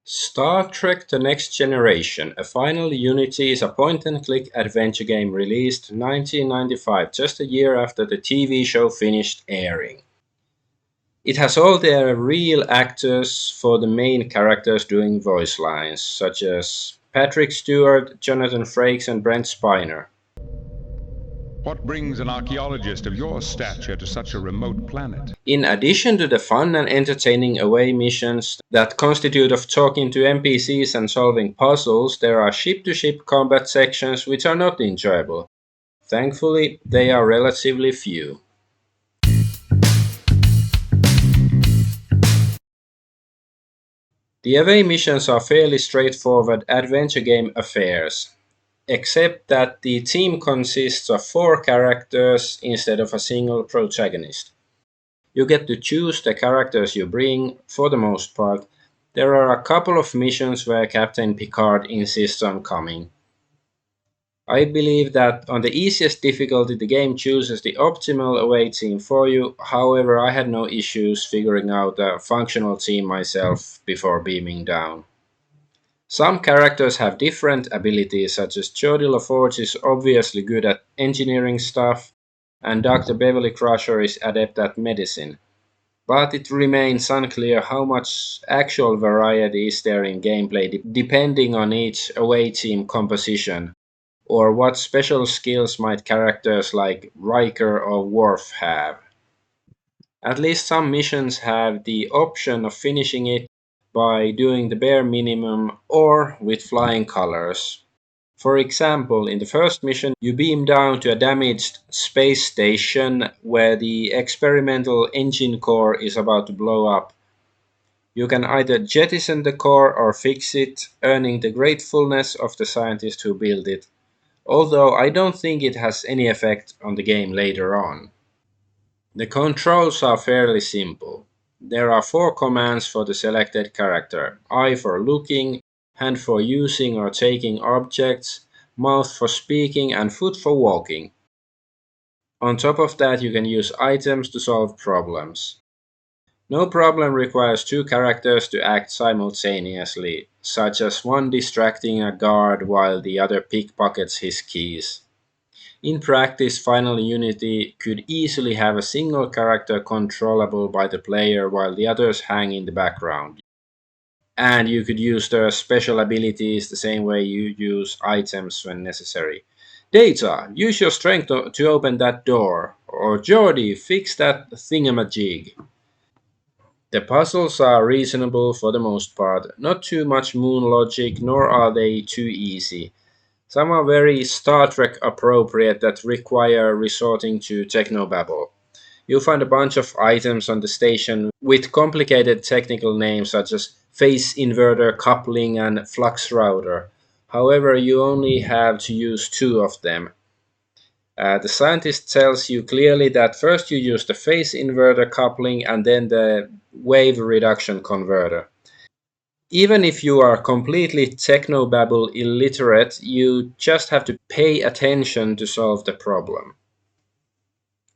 Star Trek The Next Generation: A Final Unity is a point-and-click adventure game released 1995, just a year after the TV show finished airing. It has all the real actors for the main characters doing voice lines, such as Patrick Stewart, Jonathan Frakes, and Brent Spiner. What brings an archaeologist of your stature to such a remote planet? In addition to the fun and entertaining away missions that constitute of talking to NPCs and solving puzzles, there are ship-to-ship combat sections which are not enjoyable. Thankfully, they are relatively few. The away missions are fairly straightforward adventure game affairs, except that the team consists of 4 characters instead of a single protagonist. You get to choose the characters you bring, for the most part. There are a couple of missions where Captain Picard insists on coming. I believe that on the easiest difficulty the game chooses the optimal away team for you, however I had no issues figuring out a functional team myself before beaming down. Some characters have different abilities, such as Jodie LaForge is obviously good at engineering stuff, and Dr. Beverly Crusher is adept at medicine. But it remains unclear how much actual variety is there in gameplay depending on each away team composition, or what special skills might characters like Riker or Worf have. At least some missions have the option of finishing it by doing the bare minimum or with flying colors. For example, in the first mission, you beam down to a damaged space station where the experimental engine core is about to blow up. You can either jettison the core or fix it, earning the gratefulness of the scientist who built it, although I don't think it has any effect on the game later on. The controls are fairly simple. There are 4 commands for the selected character: eye for looking, hand for using or taking objects, mouth for speaking, and foot for walking. On top of that, you can use items to solve problems. No problem requires 2 characters to act simultaneously, such as one distracting a guard while the other pickpockets his keys. In practice, Final Unity could easily have a single character controllable by the player while the others hang in the background. And you could use their special abilities the same way you use items when necessary. Data, use your strength to open that door. Or Jordy, fix that thingamajig. The puzzles are reasonable for the most part, not too much moon logic, nor are they too easy. Some are very Star Trek appropriate that require resorting to technobabble. You'll find a bunch of items on the station with complicated technical names such as phase inverter, coupling, and flux router. However, you only have to use 2 of them. The scientist tells you clearly that first you use the phase inverter coupling and then the wave reduction converter. Even if you are completely technobabble illiterate, you just have to pay attention to solve the problem.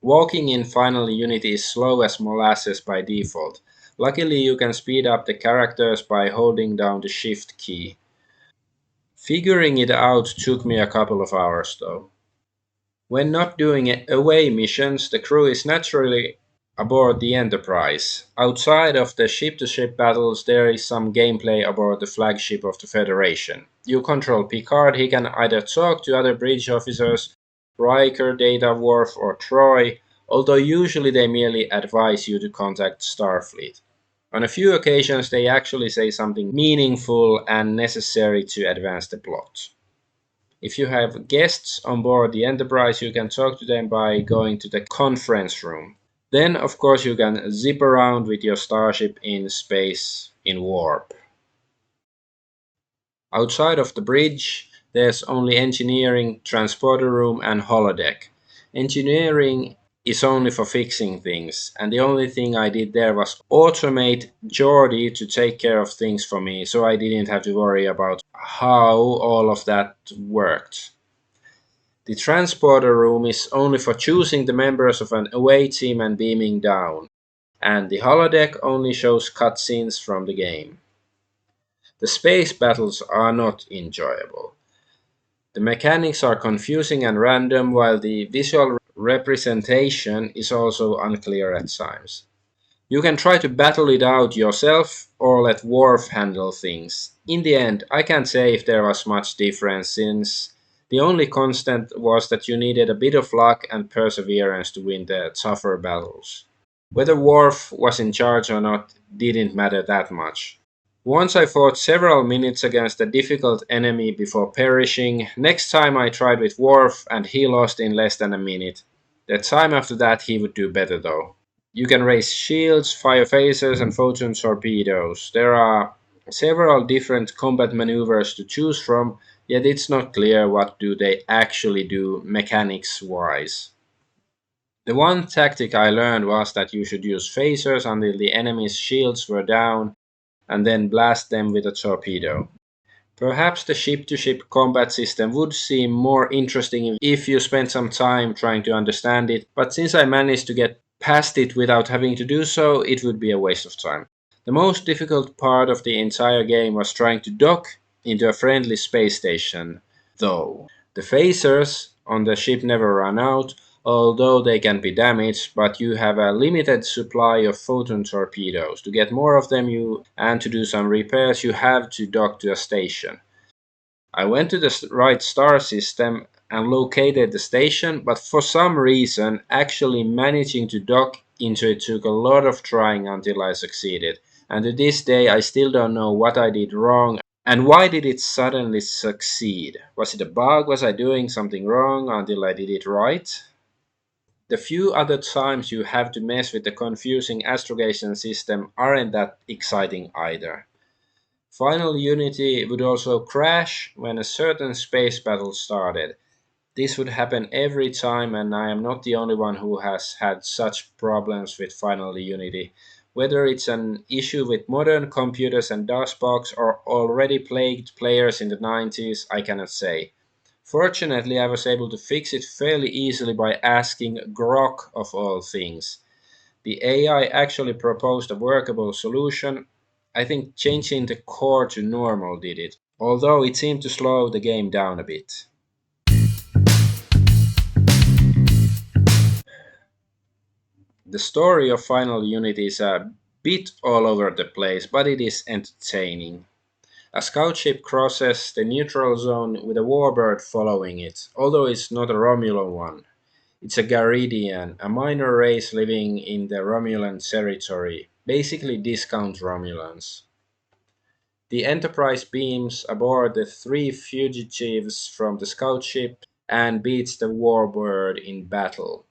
Walking in Final Unity is slow as molasses by default. Luckily, you can speed up the characters by holding down the shift key. Figuring it out took me a couple of hours though. When not doing away missions, the crew is naturally aboard the Enterprise. Outside of the ship-to-ship battles, there is some gameplay aboard the flagship of the Federation. You control Picard. He can either talk to other bridge officers, Riker, Data, Worf, or Troy, although usually they merely advise you to contact Starfleet. On a few occasions, they actually say something meaningful and necessary to advance the plot. If you have guests on board the Enterprise, you can talk to them by going to the conference room. Then, of course, you can zip around with your starship in space in warp. Outside of the bridge, there's only engineering, transporter room, and holodeck. Engineering is only for fixing things, and the only thing I did there was automate Geordi to take care of things for me, so I didn't have to worry about how all of that worked. The transporter room is only for choosing the members of an away team and beaming down, and the holodeck only shows cutscenes from the game. The space battles are not enjoyable. The mechanics are confusing and random, while the visual representation is also unclear at times. You can try to battle it out yourself or let Worf handle things. In the end, I can't say if there was much difference since the only constant was that you needed a bit of luck and perseverance to win the tougher battles. Whether Worf was in charge or not didn't matter that much. Once I fought several minutes against a difficult enemy before perishing. Next time I tried with Worf and he lost in less than a minute. The time after that he would do better though. You can raise shields, fire phasers, and photon torpedoes. There are several different combat maneuvers to choose from, yet it's not clear what do they actually do mechanics-wise. The one tactic I learned was that you should use phasers until the enemy's shields were down and then blast them with a torpedo. Perhaps the ship-to-ship combat system would seem more interesting if you spent some time trying to understand it, but since I managed to get past it without having to do so, it would be a waste of time. The most difficult part of the entire game was trying to dock into a friendly space station, though. The phasers on the ship never run out, although they can be damaged, but you have a limited supply of photon torpedoes. To get more of them and to do some repairs, you have to dock to a station. I went to the right star system and located the station, but for some reason, actually managing to dock into it took a lot of trying until I succeeded. And to this day, I still don't know what I did wrong and why did it suddenly succeed. Was it a bug? Was I doing something wrong until I did it right? The few other times you have to mess with the confusing astrogation system aren't that exciting either. Final Unity would also crash when a certain space battle started. This would happen every time, and I am not the only one who has had such problems with Final Unity. Whether it's an issue with modern computers and DOSBox or already plagued players in the 90s, I cannot say. Fortunately, I was able to fix it fairly easily by asking Grok of all things. The AI actually proposed a workable solution. I think changing the core to normal did it, although it seemed to slow the game down a bit. The story of Final Unity is a bit all over the place, but it is entertaining. A scout ship crosses the neutral zone with a warbird following it, although it's not a Romulan one. It's a Garidian, a minor race living in the Romulan territory, basically discount Romulans. The Enterprise beams aboard the three fugitives from the scout ship and beats the warbird in battle.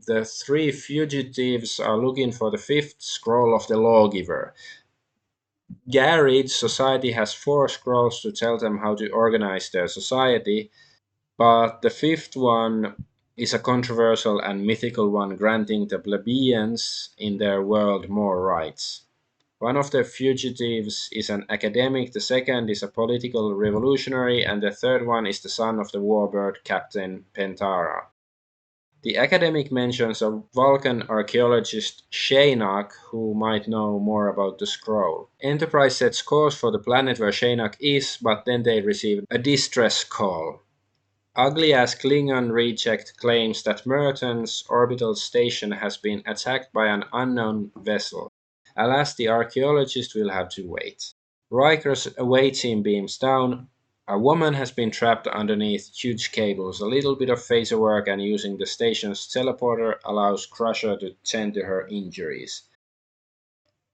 The three fugitives are looking for the fifth scroll of the Lawgiver. Garid's society has four scrolls to tell them how to organize their society, but the fifth one is a controversial and mythical one granting the plebeians in their world more rights. One of the fugitives is an academic, the second is a political revolutionary, and the third one is the son of the warbird Captain Pentara. The academic mentions a Vulcan archaeologist Shaynak who might know more about the scroll. Enterprise sets course for the planet where Shaynak is, but then they receive a distress call. Ugly-ass Klingon reject claims that Merton's orbital station has been attacked by an unknown vessel. Alas, the archaeologist will have to wait. Riker's away team beams down. A woman has been trapped underneath huge cables. A little bit of phaser work and using the station's teleporter allows Crusher to tend to her injuries.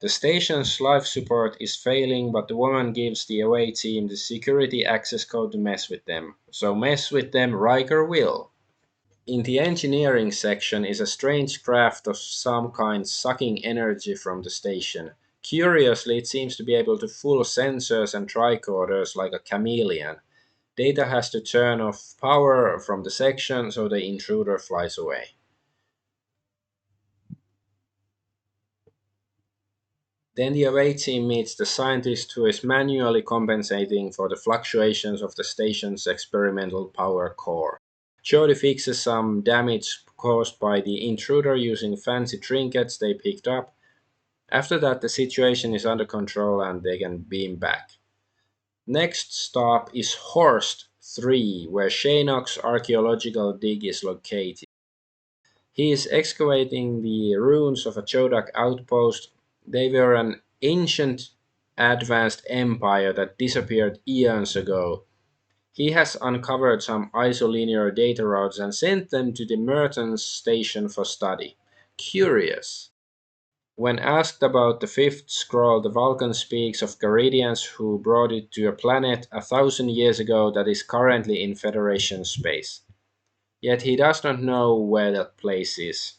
The station's life support is failing, but the woman gives the away team the security access code to mess with them. So mess with them Riker will. In the engineering section is a strange craft of some kind sucking energy from the station. Curiously, it seems to be able to fool sensors and tricorders like a chameleon. Data has to turn off power from the section so the intruder flies away. Then the away team meets the scientist who is manually compensating for the fluctuations of the station's experimental power core. Jodie fixes some damage caused by the intruder using fancy trinkets they picked up. After that, the situation is under control and they can beam back. Next stop is Horst 3, where Shaynock's archaeological dig is located. He is excavating the ruins of a Chodak outpost. They were an ancient advanced empire that disappeared eons ago. He has uncovered some isolinear data rods and sent them to the Mertens station for study. Curious. When asked about the fifth scroll, the Vulcan speaks of Caridians who brought it to a planet 1,000 years ago that is currently in Federation space. Yet he does not know where that place is.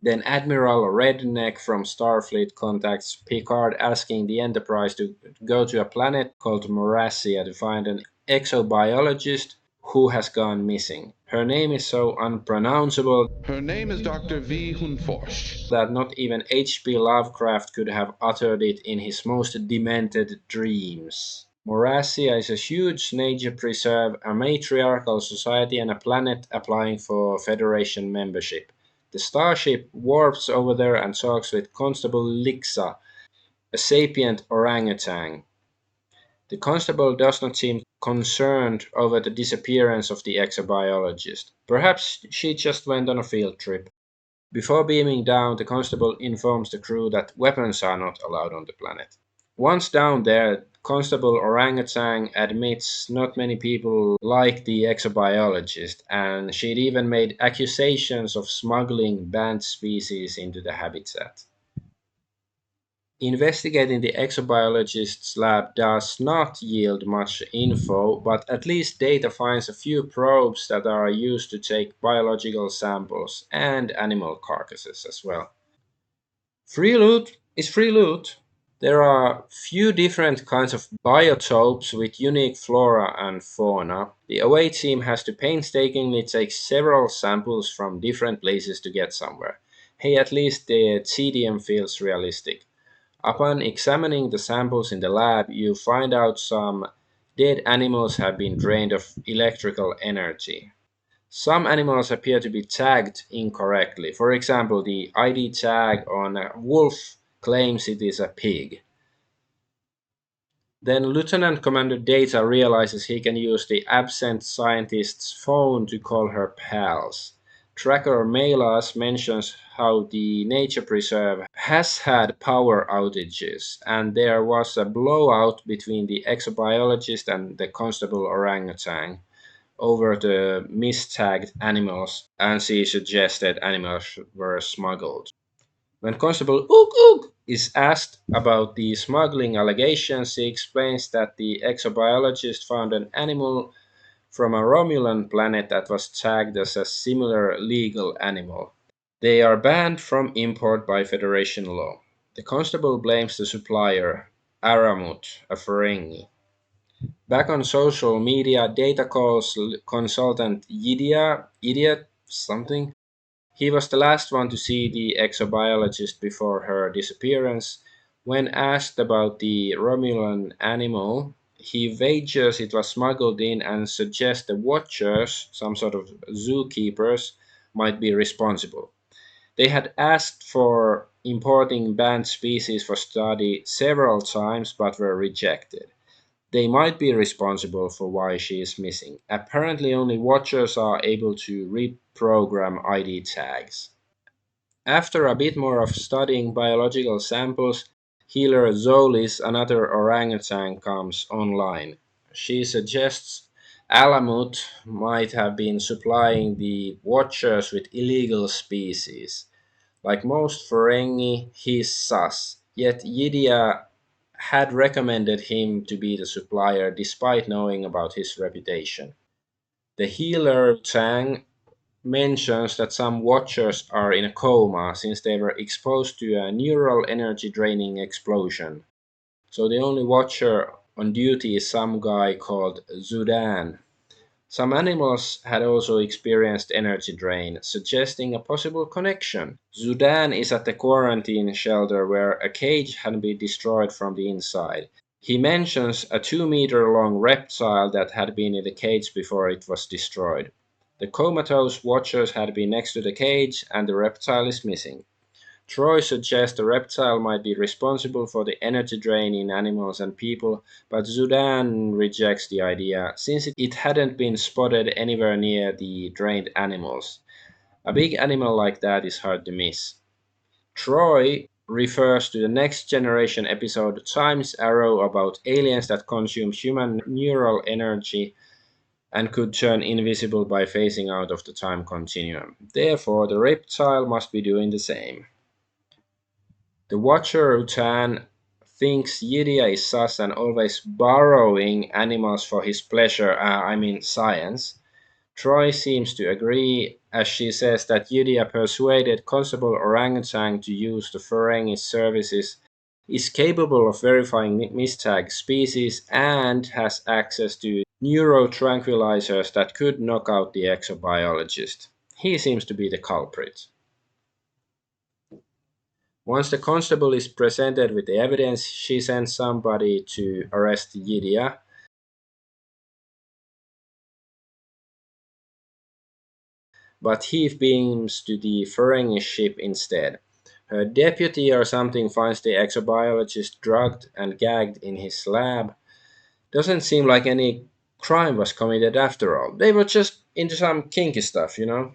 Then Admiral Redneck from Starfleet contacts Picard asking the Enterprise to go to a planet called Morassia to find an exobiologist who has gone missing. Her name is so unpronounceable Her name is Dr. V. Hunforsch. that not even H.P. Lovecraft could have uttered it in his most demented dreams. Morassia is a huge nature preserve, a matriarchal society, and a planet applying for Federation membership. The starship warps over there and talks with Constable Lixa, a sapient orangutan. The constable does not seem concerned over the disappearance of the exobiologist. Perhaps she just went on a field trip. Before beaming down, the constable informs the crew that weapons are not allowed on the planet. Once down there, Constable Orangutan admits not many people like the exobiologist, and she'd even made accusations of smuggling banned species into the habitat. Investigating the exobiologist's lab does not yield much info, but at least Data finds a few probes that are used to take biological samples and animal carcasses as well. Free loot is free loot. There are few different kinds of biotopes with unique flora and fauna. The away team has to painstakingly take several samples from different places to get somewhere. Hey, at least the tedium feels realistic. Upon examining the samples in the lab, you find out some dead animals have been drained of electrical energy. Some animals appear to be tagged incorrectly. For example, the ID tag on a wolf claims it is a pig. Then Lieutenant Commander Data realizes he can use the absent scientist's phone to call her pals. Tracker Melas mentions how the nature preserve has had power outages, and there was a blowout between the exobiologist and the constable orangutan over the mistagged animals, and she suggested animals were smuggled. When Constable Ook Ook is asked about the smuggling allegations, he explains that the exobiologist found an animal from a Romulan planet that was tagged as a similar legal animal. They are banned from import by Federation law. The constable blames the supplier, Aramut, a Ferengi. Back on social media, Data calls consultant idiot something. He was the last one to see the exobiologist before her disappearance. When asked about the Romulan animal, he wagers it was smuggled in and suggests the Watchers, some sort of zookeepers, might be responsible. They had asked for importing banned species for study several times but were rejected. They might be responsible for why she is missing. Apparently, only Watchers are able to reprogram ID tags. After a bit more of studying biological samples, healer Zolis, another orangutan, comes online. She suggests Alamut might have been supplying the Watchers with illegal species. Like most Ferengi, he's sus, yet Yidia had recommended him to be the supplier despite knowing about his reputation. The healer Tang mentions that some Watchers are in a coma since they were exposed to a neural energy draining explosion. So the only Watcher on duty is some guy called Zudan. Some animals had also experienced energy drain, suggesting a possible connection. Zudan is at the quarantine shelter where a cage had been destroyed from the inside. He mentions a 2-meter long reptile that had been in the cage before it was destroyed. The comatose Watchers had been next to the cage, and the reptile is missing. Troy suggests the reptile might be responsible for the energy drain in animals and people, but Zudaan rejects the idea since it hadn't been spotted anywhere near the drained animals. A big animal like that is hard to miss. Troy refers to the Next Generation episode Time's Arrow about aliens that consume human neural energy and could turn invisible by phasing out of the time continuum. Therefore, the reptile must be doing the same. The Watcher Utan thinks Yidia is sus and always borrowing animals for his pleasure, science. Troy seems to agree, as she says that Yidia persuaded Constable Orangutan to use the Ferengi services, is capable of verifying mistagged species, and has access to neurotranquilizers that could knock out the exobiologist. He seems to be the culprit. Once the constable is presented with the evidence, she sends somebody to arrest Yidia. But he beams to the Ferengi ship instead. Her deputy or something finds the exobiologist drugged and gagged in his lab. Doesn't seem like any crime was committed after all. They were just into some kinky stuff, you know?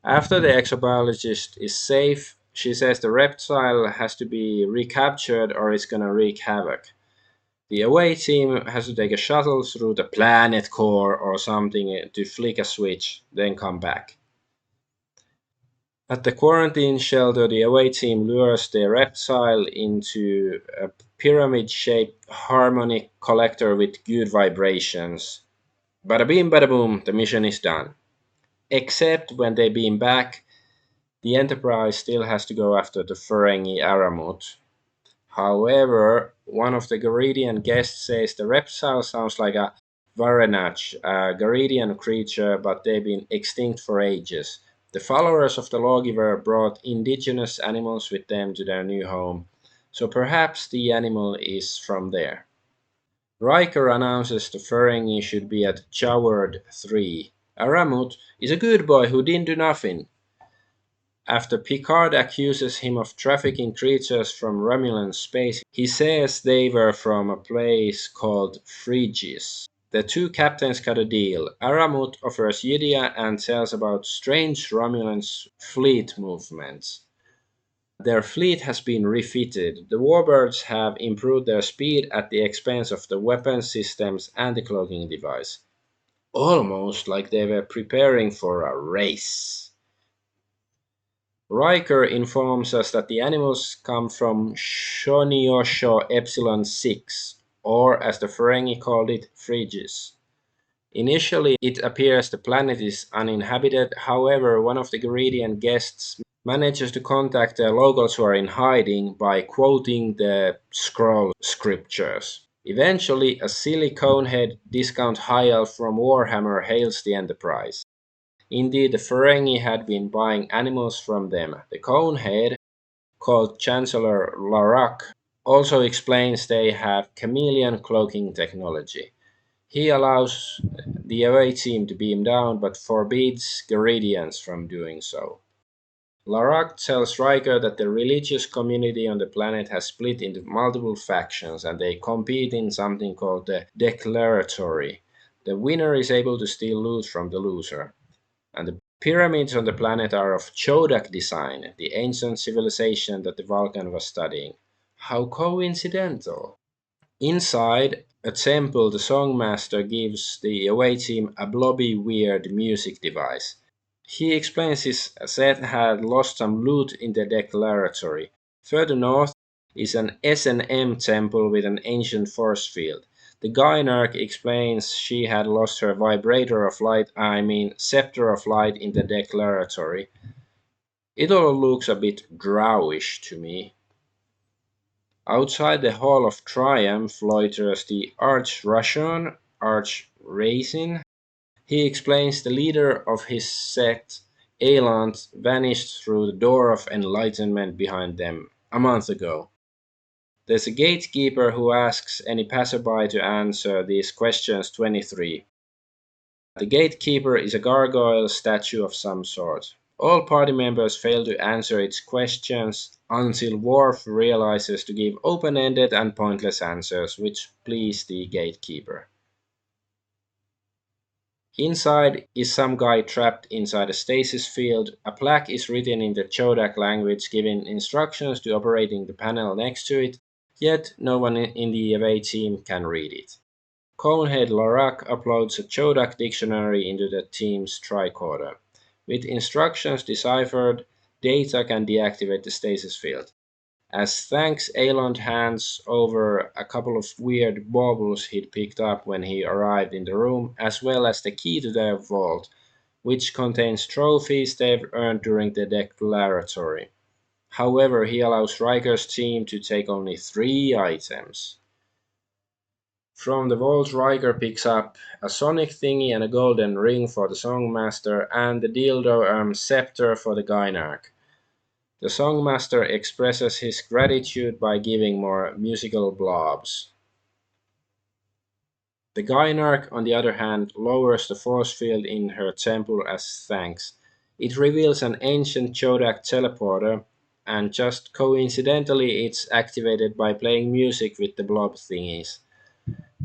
After the exobiologist is safe, she says the reptile has to be recaptured or it's gonna wreak havoc. The away team has to take a shuttle through the planet core or something to flick a switch, then come back. At the quarantine shelter, the away team lures the reptile into a pyramid-shaped harmonic collector with good vibrations. Bada beam, bada boom, the mission is done. Except when they beam back, the Enterprise still has to go after the Ferengi Aramut. However, one of the Garidian guests says the reptile sounds like a Varanach, a Garidian creature, but they've been extinct for ages. The followers of the lawgiver brought indigenous animals with them to their new home, so perhaps the animal is from there. Riker announces the Ferengi should be at Choward 3. Aramut is a good boy who didn't do nothing. After Picard accuses him of trafficking creatures from Romulan space, he says they were from a place called Phrygia. The two captains cut a deal. Aramut offers Yidia and tells about strange Romulan fleet movements. Their fleet has been refitted. The warbirds have improved their speed at the expense of the weapon systems and the cloaking device. Almost like they were preparing for a race. Riker informs us that the animals come from Shoniosho Epsilon 6, or as the Ferengi called it, Phrygia. Initially, it appears the planet is uninhabited. However, one of the Garidian guests manages to contact the locals who are in hiding by quoting the scroll scriptures. Eventually, a silly conehead discount high elf from Warhammer hails the Enterprise. Indeed, the Ferengi had been buying animals from them. The conehead, called Chancellor Larak, also explains they have chameleon cloaking technology. He allows the away team to beam down, but forbids Garidians from doing so. Larak tells Riker that the religious community on the planet has split into multiple factions and they compete in something called the Declaratory. The winner is able to steal loot from the loser. And the pyramids on the planet are of Chodak design, the ancient civilization that the Vulcan was studying. How coincidental! Inside a temple, the songmaster gives the away team a blobby, weird music device. He explains his set had lost some loot in the declaratory. Further north is an S&M temple with an ancient force field. The Gynarch explains she had lost her vibrator of light, scepter of light in the declaratory. It all looks a bit drowish to me. Outside the Hall of Triumph loiters the Arch-Russian, Arch-Raisin. He explains the leader of his sect, Aelant, vanished through the door of enlightenment behind them a month ago. There's a gatekeeper who asks any passerby to answer these questions 23. The gatekeeper is a gargoyle statue of some sort. All party members fail to answer its questions until Worf realizes to give open-ended and pointless answers, which please the gatekeeper. Inside is some guy trapped inside a stasis field. A plaque is written in the Chodak language giving instructions to operating the panel next to it, yet no one in the away team can read it. Conehead Larak uploads a Chodak dictionary into the team's tricorder. With instructions deciphered, Data can deactivate the stasis field. As thanks, Elond hands over a couple of weird baubles he'd picked up when he arrived in the room, as well as the key to their vault, which contains trophies they've earned during the declaratory. However, he allows Riker's team to take only 3 items. From the vault, Riker picks up a sonic thingy and a golden ring for the Songmaster, and the dildo scepter for the Gynarch. The Songmaster expresses his gratitude by giving more musical blobs. The Gynarch, on the other hand, lowers the force field in her temple as thanks. It reveals an ancient Chodak teleporter, and just coincidentally it's activated by playing music with the blob thingies.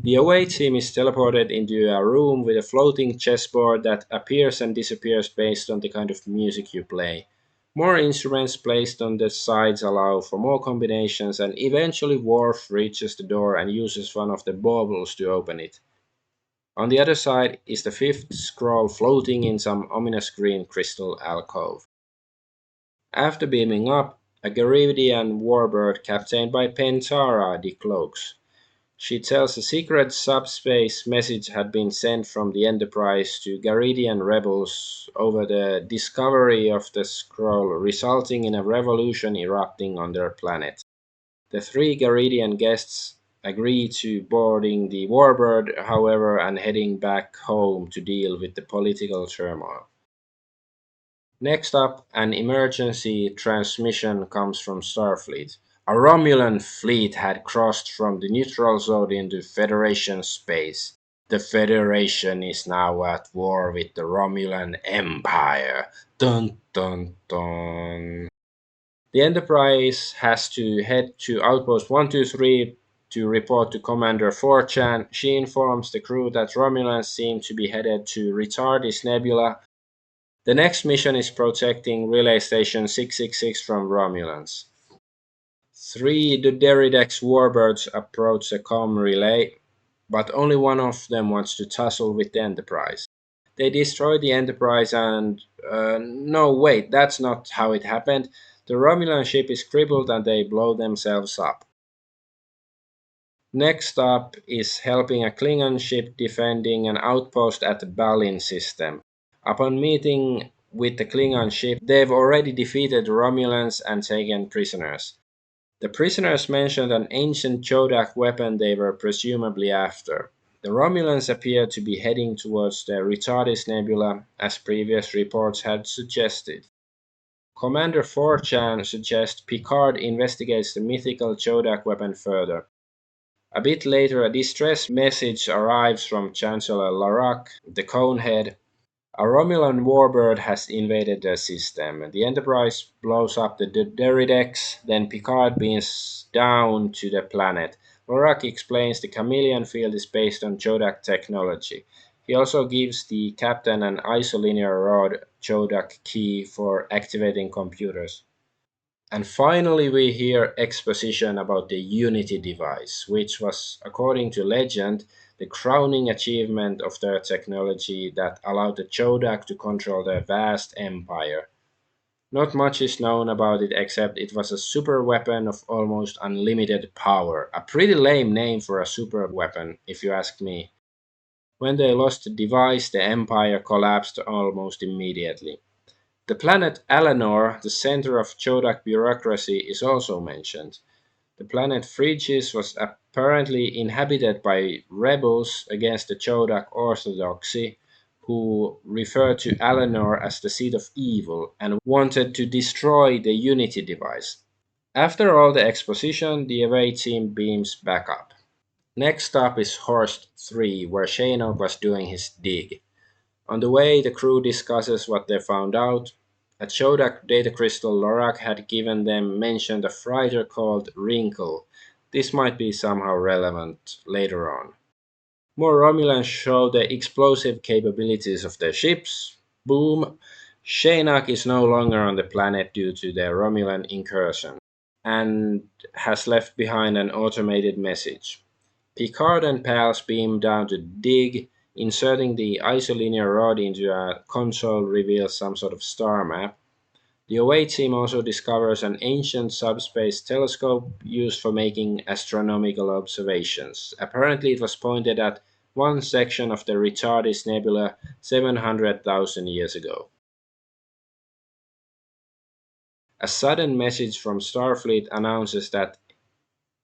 The away team is teleported into a room with a floating chessboard that appears and disappears based on the kind of music you play. More instruments placed on the sides allow for more combinations, and eventually Worf reaches the door and uses one of the baubles to open it. On the other side is the fifth scroll floating in some ominous green crystal alcove. After beaming up, a Garidian warbird captained by Pentara decloaks. She tells a secret subspace message had been sent from the Enterprise to Garidian rebels over the discovery of the scroll, resulting in a revolution erupting on their planet. The 3 Garidian guests agree to boarding the warbird, however, and heading back home to deal with the political turmoil. Next up, an emergency transmission comes from Starfleet. A Romulan fleet had crossed from the neutral zone into Federation space. The Federation is now at war with the Romulan Empire. Dun dun dun. The Enterprise has to head to Outpost 123 to report to Commander 4chan. She informs the crew that Romulans seem to be headed to Retardis Nebula. The next mission is protecting Relay Station 666 from Romulans. 3 Deridex warbirds approach the comm relay, but only one of them wants to tussle with the Enterprise. They destroy the Enterprise and... no, wait, that's not how it happened. The Romulan ship is crippled and they blow themselves up. Next up is helping a Klingon ship defending an outpost at the Balin system. Upon meeting with the Klingon ship, they've already defeated the Romulans and taken prisoners. The prisoners mentioned an ancient Chodak weapon they were presumably after. The Romulans appear to be heading towards the Retardis Nebula, as previous reports had suggested. Commander 4chan suggests Picard investigates the mythical Chodak weapon further. A bit later, a distress message arrives from Chancellor Larak, the Conehead. A Romulan warbird has invaded the system. The Enterprise blows up the Deridex, then Picard beams down to the planet. Lorak explains the chameleon field is based on Chodak technology. He also gives the captain an isolinear rod Chodak key for activating computers. And finally, we hear exposition about the Unity device, which was, according to legend, the crowning achievement of their technology that allowed the Chodak to control their vast empire. Not much is known about it except it was a super weapon of almost unlimited power. A pretty lame name for a super weapon, if you ask me. When they lost the device, the empire collapsed almost immediately. The planet Alanor, the center of Chodak bureaucracy, is also mentioned. The planet Phrygia was apparently inhabited by rebels against the Chodak orthodoxy, who referred to Alanor as the seat of evil and wanted to destroy the Unity device. After all the exposition, the away team beams back up. Next up is Horst 3, where Shinnok was doing his dig. On the way, the crew discusses what they found out. A Chodak data crystal Lorak had given them mentioned a freighter called Wrinkle. This might be somehow relevant later on. More Romulans show the explosive capabilities of their ships. Boom! Shaynak is no longer on the planet due to their Romulan incursion, and has left behind an automated message. Picard and pals beam down to dig. Inserting the isolinear rod into a console reveals some sort of star map. The away team also discovers an ancient subspace telescope used for making astronomical observations. Apparently, it was pointed at one section of the Retardis Nebula 700,000 years ago. A sudden message from Starfleet announces that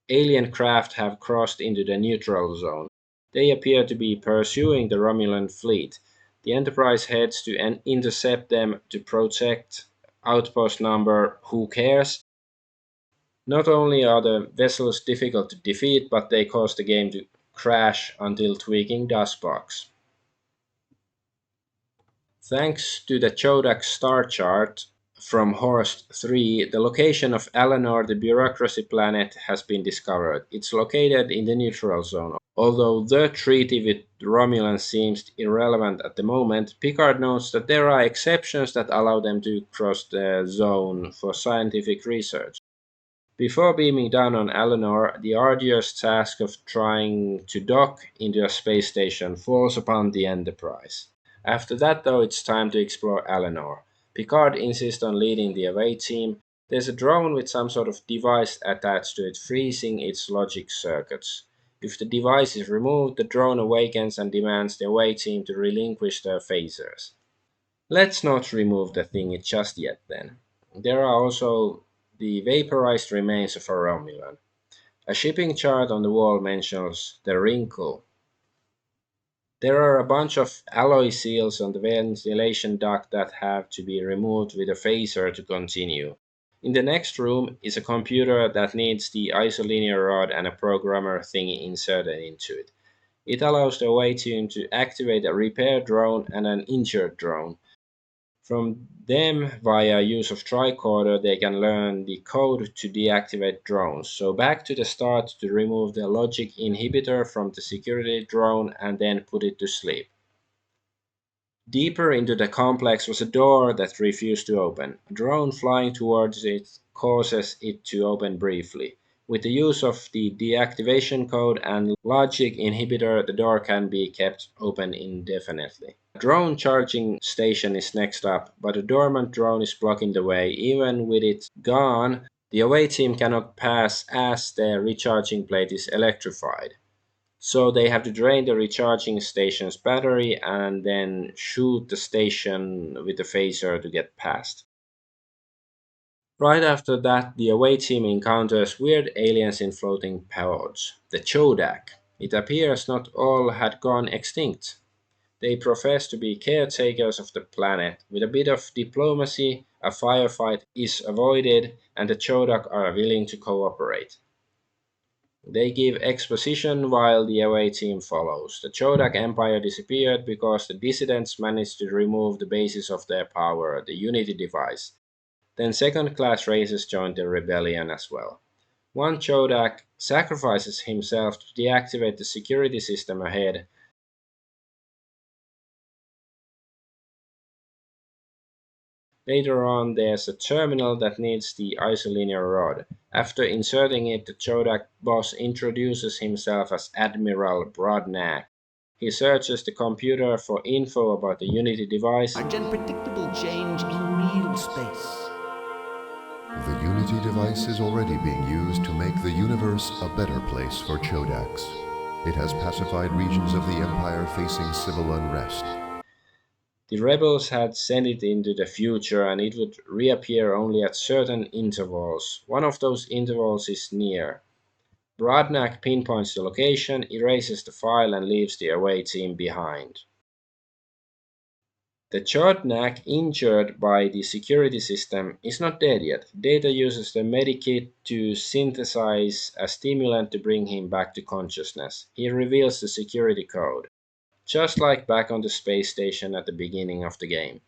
alien craft have crossed into the neutral zone. They appear to be pursuing the Romulan fleet. The Enterprise heads to intercept them to protect outpost number Who Cares. Not only are the vessels difficult to defeat, but they cause the game to crash until tweaking DOSBox. Thanks to the Chodak star chart from Horst 3, the location of Alanor, the bureaucracy planet, has been discovered. It's located in the neutral zone. Although the treaty with Romulans seems irrelevant at the moment, Picard notes that there are exceptions that allow them to cross the zone for scientific research. Before beaming down on Alanor, the arduous task of trying to dock into a space station falls upon the Enterprise. After that, though, it's time to explore Alanor. Picard insists on leading the away team. There's a drone with some sort of device attached to it, freezing its logic circuits. If the device is removed, the drone awakens and demands the away team to relinquish their phasers. Let's not remove the thing just yet then. There are also the vaporized remains of a Romulan. A shipping chart on the wall mentions the Wrinkle. There are a bunch of alloy seals on the ventilation duct that have to be removed with a phaser to continue. In the next room is a computer that needs the isolinear rod and a programmer thingy inserted into it. It allows the away team to activate a repair drone and an injured drone. From them, via use of tricorder, they can learn the code to deactivate drones. So back to the start to remove the logic inhibitor from the security drone and then put it to sleep. Deeper into the complex was a door that refused to open. A drone flying towards it causes it to open briefly. With the use of the deactivation code and logic inhibitor, the door can be kept open indefinitely. A drone charging station is next up, but a dormant drone is blocking the way. Even with it gone, the away team cannot pass as the recharging plate is electrified. So they have to drain the recharging station's battery and then shoot the station with the phaser to get past. Right after that, the away team encounters weird aliens in floating pods, the Chodak. It appears not all had gone extinct. They profess to be caretakers of the planet. With a bit of diplomacy, a firefight is avoided, and the Chodak are willing to cooperate. They give exposition while the away team follows. The Chodak Empire disappeared because the dissidents managed to remove the basis of their power, the Unity device. Then second-class races joined the rebellion as well. One Chodak sacrifices himself to deactivate the security system ahead. Later on, there's a terminal that needs the isolinear rod. After inserting it, the Chodak boss introduces himself as Admiral Brodnak. He searches the computer for info about the Unity device. Predictable change in real space. The Unity device is already being used to make the universe a better place for Chodaks. It has pacified regions of the Empire facing civil unrest. The rebels had sent it into the future and it would reappear only at certain intervals. One of those intervals is near. Brodnak pinpoints the location, erases the file, and leaves the away team behind. The Chodnak, injured by the security system, is not dead yet. Data uses the medikit to synthesize a stimulant to bring him back to consciousness. He reveals the security code, just like back on the space station at the beginning of the game.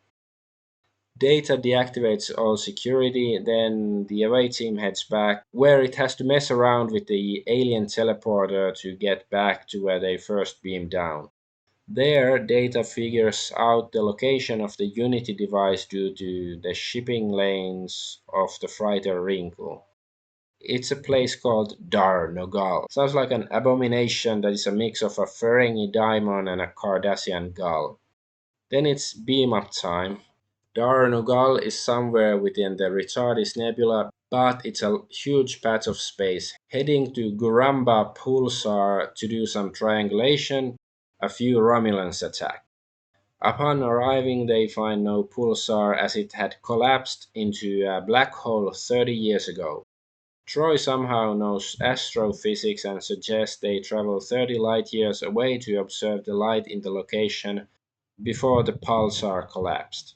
Data deactivates all security, then the away team heads back, where it has to mess around with the alien teleporter to get back to where they first beamed down. There, Data figures out the location of the Unity device due to the shipping lanes of the freighter Ringu. It's a place called Dar Nogal. Sounds like an abomination that is a mix of a Ferengi daimon and a Cardassian gull. Then it's beam up time. Dar Nogal is somewhere within the Retardis Nebula, but it's a huge patch of space. Heading to Guramba Pulsar to do some triangulation, a few Romulans attack. Upon arriving, they find no pulsar as it had collapsed into a black hole 30 years ago. Troy somehow knows astrophysics and suggests they travel 30 light years away to observe the light in the location before the pulsar collapsed.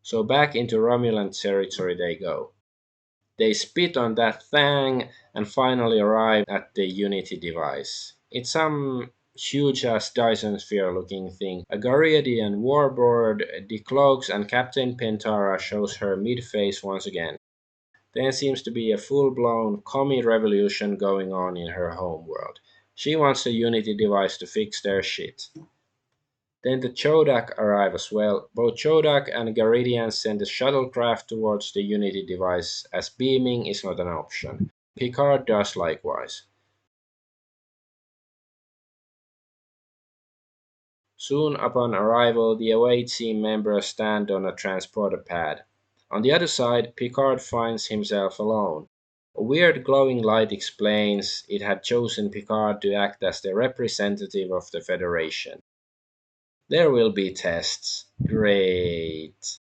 So back into Romulan territory they go. They spit on that thing and finally arrive at the Unity device. It's some huge ass Dyson sphere looking thing. A Gariadian warboard decloaks and Captain Pentara shows her mid-face once again. There seems to be a full-blown commie revolution going on in her homeworld. She wants the Unity device to fix their shit. Then the Chodak arrive as well. Both Chodak and Garidians send a shuttlecraft towards the Unity device, as beaming is not an option. Picard does likewise. Soon upon arrival, the away team members stand on a transporter pad. On the other side, Picard finds himself alone. A weird glowing light explains it had chosen Picard to act as the representative of the Federation. There will be tests. Great.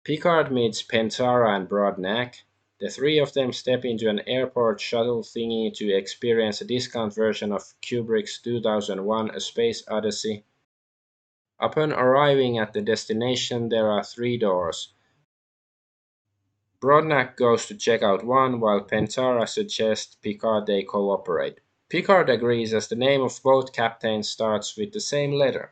Picard meets Pentara and Broadnack. The three of them step into an airport shuttle thingy to experience a discount version of Kubrick's 2001 A Space Odyssey. Upon arriving at the destination, there are 3 doors. Broadnack goes to check out one, while Pentara suggests Picard they cooperate. Picard agrees as the name of both captains starts with the same letter.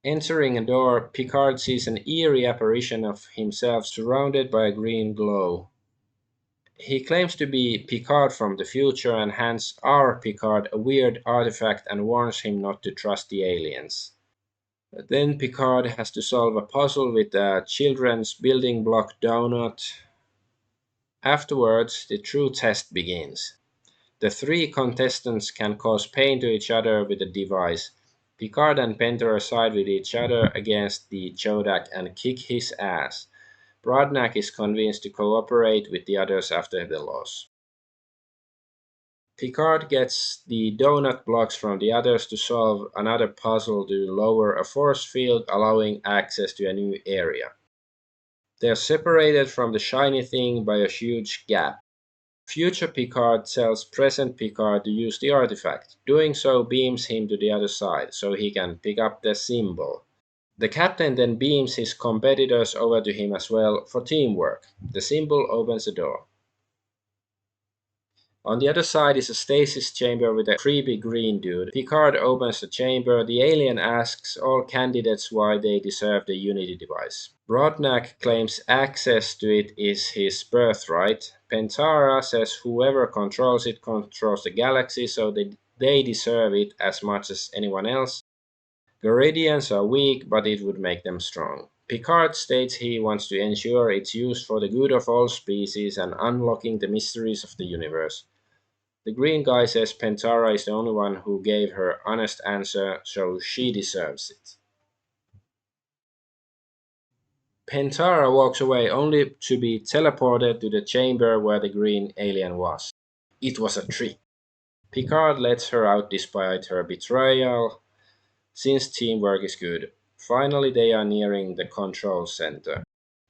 Entering a door, Picard sees an eerie apparition of himself surrounded by a green glow. He claims to be Picard from the future and hands our Picard a weird artifact and warns him not to trust the aliens. Then Picard has to solve a puzzle with a children's building block donut. Afterwards, the true test begins. The 3 contestants can cause pain to each other with the device. Picard and Pentara side with each other against the Chodak and kick his ass. Broadnack is convinced to cooperate with the others after the loss. Picard gets the donut blocks from the others to solve another puzzle to lower a force field, allowing access to a new area. They are separated from the shiny thing by a huge gap. Future Picard tells present Picard to use the artifact. Doing so beams him to the other side, so he can pick up the symbol. The captain then beams his competitors over to him as well for teamwork. The symbol opens the door. On the other side is a stasis chamber with a creepy green dude. Picard opens the chamber. The alien asks all candidates why they deserve the Unity device. Broadnack claims access to it is his birthright. Pentara says whoever controls it controls the galaxy, so they deserve it as much as anyone else. Garidians are weak, but it would make them strong. Picard states he wants to ensure its use for the good of all species and unlocking the mysteries of the universe. The green guy says Pentara is the only one who gave her honest answer, so she deserves it. Pentara walks away only to be teleported to the chamber where the green alien was. It was a trick. Picard lets her out despite her betrayal, since teamwork is good. Finally, they are nearing the control center.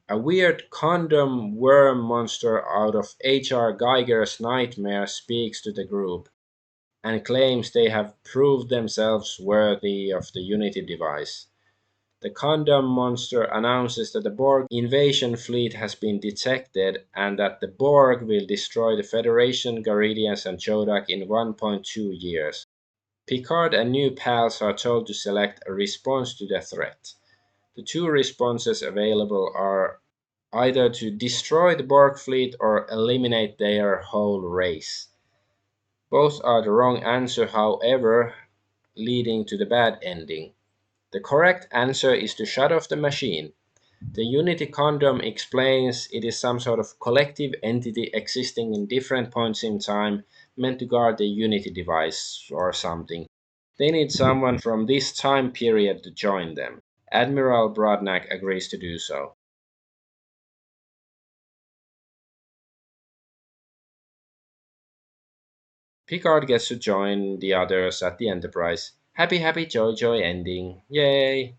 A weird condom worm monster out of H.R. Geiger's Nightmare speaks to the group and claims they have proved themselves worthy of the Unity device. The condom monster announces that the Borg invasion fleet has been detected and that the Borg will destroy the Federation, Garidians, and Chodak in 1.2 years. Picard and new pals are told to select a response to the threat. The two responses available are either to destroy the Borg fleet or eliminate their whole race. Both are the wrong answer, however, leading to the bad ending. The correct answer is to shut off the machine. The Unity condom explains it is some sort of collective entity existing in different points in time, meant to guard the Unity device or something. They need someone from this time period to join them. Admiral Brodnack agrees to do so. Picard gets to join the others at the Enterprise. Happy, happy, joy, joy ending. Yay!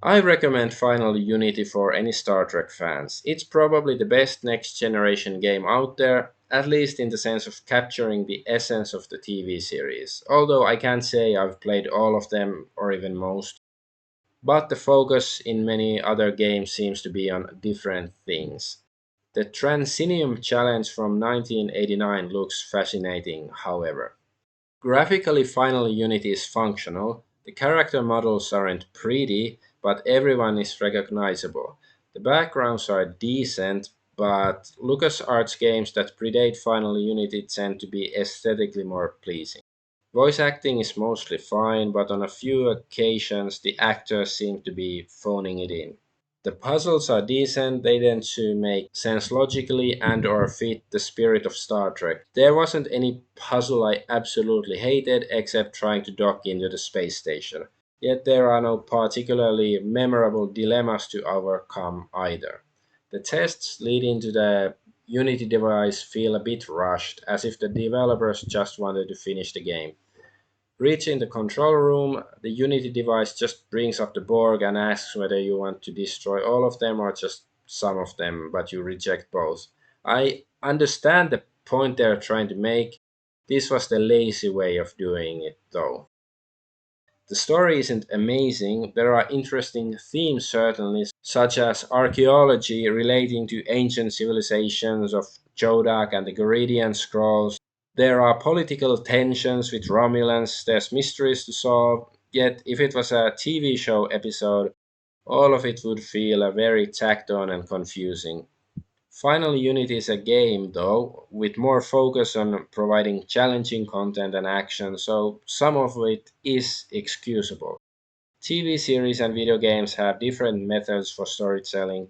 I recommend Final Unity for any Star Trek fans. It's probably the best next generation game out there, at least in the sense of capturing the essence of the TV series. Although I can't say I've played all of them or even most. But the focus in many other games seems to be on different things. The Transinium challenge from 1989 looks fascinating, however. Graphically, Final Unity is functional. The character models aren't pretty, but everyone is recognizable. The backgrounds are decent, but LucasArts games that predate Final Unity tend to be aesthetically more pleasing. Voice acting is mostly fine, but on a few occasions the actors seem to be phoning it in. The puzzles are decent, they tend to make sense logically and or fit the spirit of Star Trek. There wasn't any puzzle I absolutely hated except trying to dock into the space station. Yet there are no particularly memorable dilemmas to overcome either. The tests leading to the Unity device feel a bit rushed, as if the developers just wanted to finish the game. Reaching the control room, the Unity device just brings up the Borg and asks whether you want to destroy all of them or just some of them, but you reject both. I understand the point they're trying to make. This was the lazy way of doing it, though. The story isn't amazing. There are interesting themes, certainly, such as archaeology relating to ancient civilizations of Chodak and the Garidian Scrolls. There are political tensions with Romulans, there's mysteries to solve, yet if it was a TV show episode, all of it would feel very tacked on and confusing. Final Unity is a game, though, with more focus on providing challenging content and action, so some of it is excusable. TV series and video games have different methods for storytelling.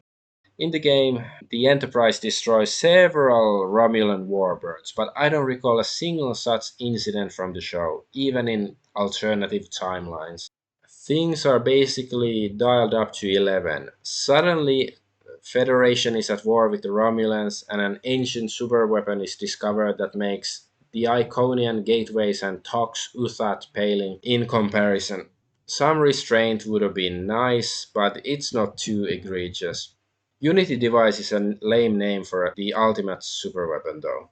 In the game, the Enterprise destroys several Romulan warbirds, but I don't recall a single such incident from the show, even in alternative timelines. Things are basically dialed up to 11. Suddenly, Federation is at war with the Romulans, and an ancient superweapon is discovered that makes the Iconian gateways and Tox Uthat paling in comparison. Some restraint would have been nice, but it's not too egregious. Unity device is a lame name for the ultimate superweapon, though.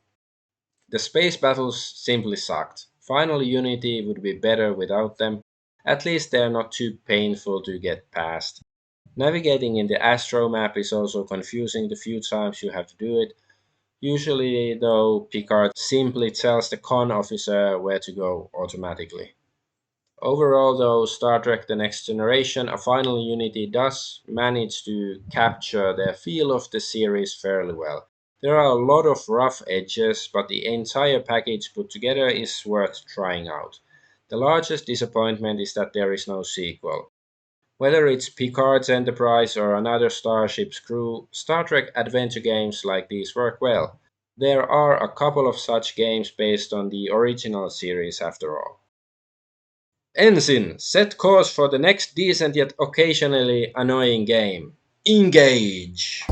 The space battles simply sucked. Final Unity would be better without them. At least they're not too painful to get past. Navigating in the Astro map is also confusing the few times you have to do it. Usually, though, Picard simply tells the con officer where to go automatically. Overall, though, Star Trek The Next Generation, A Final Unity does manage to capture the feel of the series fairly well. There are a lot of rough edges, but the entire package put together is worth trying out. The largest disappointment is that there is no sequel. Whether it's Picard's Enterprise or another starship's crew, Star Trek adventure games like these work well. There are a couple of such games based on the original series after all. Ensign, set course for the next decent yet occasionally annoying game. Engage!